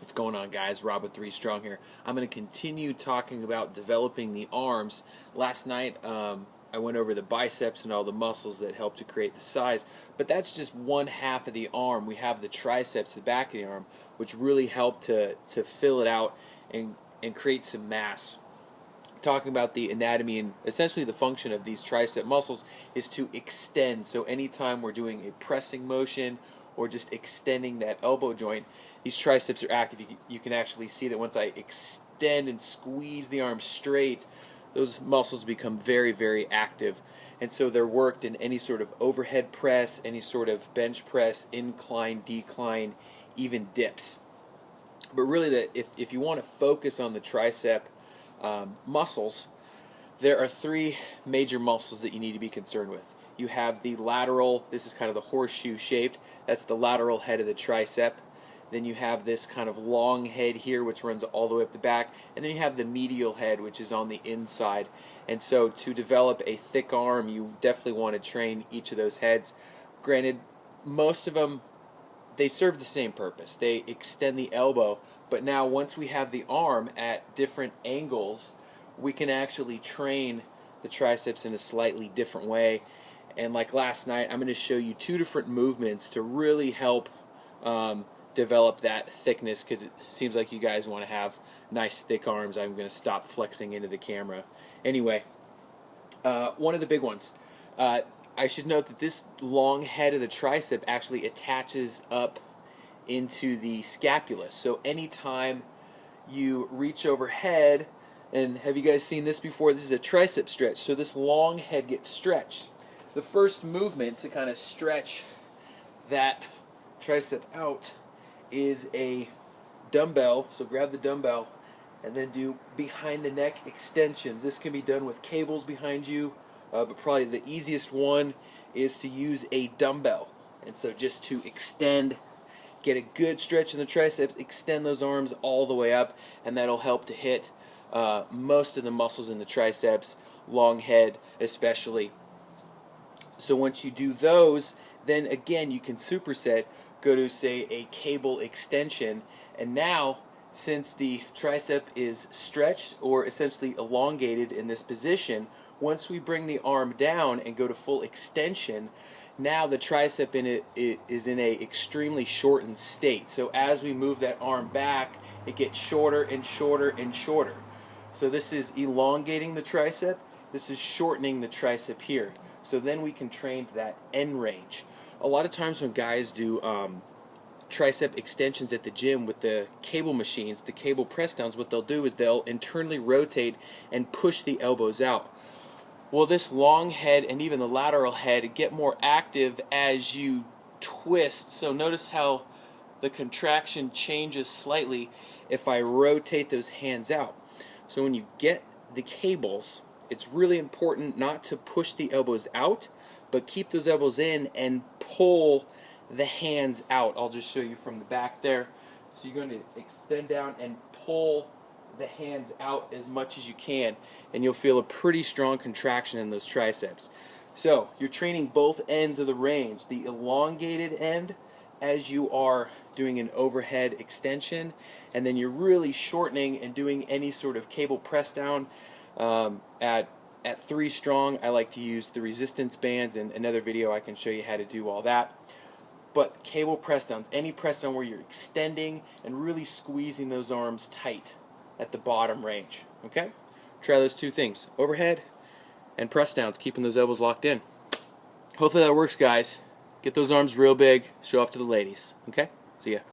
What's going on, guys? Rob with 3STRONG here. I'm going to continue talking about developing the arms. Last night I went over the biceps and all the muscles that help to create the size, but that's just one half of the arm. We have the triceps, the back of the arm, which really help to fill it out and create some mass. Talking about the anatomy and essentially the function of these tricep muscles is to extend. So anytime we're doing a pressing motion or just extending that elbow joint, these triceps are active. You can actually see that once I extend and squeeze the arm straight, those muscles become very, very active. And so they're worked in any sort of overhead press, any sort of bench press, incline, decline, even dips. But really, if you want to focus on the tricep muscles, there are three major muscles that you need to be concerned with. You have the lateral, this is kind of the horseshoe shaped, that's the lateral head of the tricep. Then you have this kind of long head here, which runs all the way up the back, and then you have the medial head, which is on the inside. And so to develop a thick arm, you definitely want to train each of those heads. Granted, most of them, they serve the same purpose. They extend the elbow, but now once we have the arm at different angles, we can actually train the triceps in a slightly different way. And like last night, I'm going to show you two different movements to really help develop that thickness, because it seems like you guys want to have nice thick arms. I'm going to stop flexing into the camera. Anyway, one of the big ones. I should note that this long head of the tricep actually attaches up into the scapula. So anytime you reach overhead, and have you guys seen this before? This is a tricep stretch. So this long head gets stretched. The first movement to kind of stretch that tricep out is a dumbbell. So grab the dumbbell and then do behind the neck extensions. This can be done with cables behind you, but probably the easiest one is to use a dumbbell. And so just to extend, get a good stretch in the triceps, extend those arms all the way up, and that'll help to hit most of the muscles in the triceps, long head especially. So once you do those, then again you can superset, go to say a cable extension, and now since the tricep is stretched or essentially elongated in this position, once we bring the arm down and go to full extension, now the tricep is in a extremely shortened state. So as we move that arm back, it gets shorter and shorter and shorter. So this is elongating the tricep, this is shortening the tricep here. So then we can train that end range. A lot of times when guys do tricep extensions at the gym with the cable machines, the cable press downs, what they'll do is they'll internally rotate and push the elbows out. Well, this long head and even the lateral head get more active as you twist. So notice how the contraction changes slightly if I rotate those hands out. So when you get the cables, it's really important not to push the elbows out, but keep those elbows in and pull the hands out. I'll just show you from the back there. So you're going to extend down and pull the hands out as much as you can, and you'll feel a pretty strong contraction in those triceps. So you're training both ends of the range, the elongated end as you are doing an overhead extension, and then you're really shortening and doing any sort of cable press down. At 3STRONG, I like to use the resistance bands. In another video I can show you how to do all that. But cable press downs, any press down where you're extending and really squeezing those arms tight at the bottom range. Okay? Try those two things, overhead and press downs, keeping those elbows locked in. Hopefully that works, guys. Get those arms real big, show off to the ladies. Okay? See ya.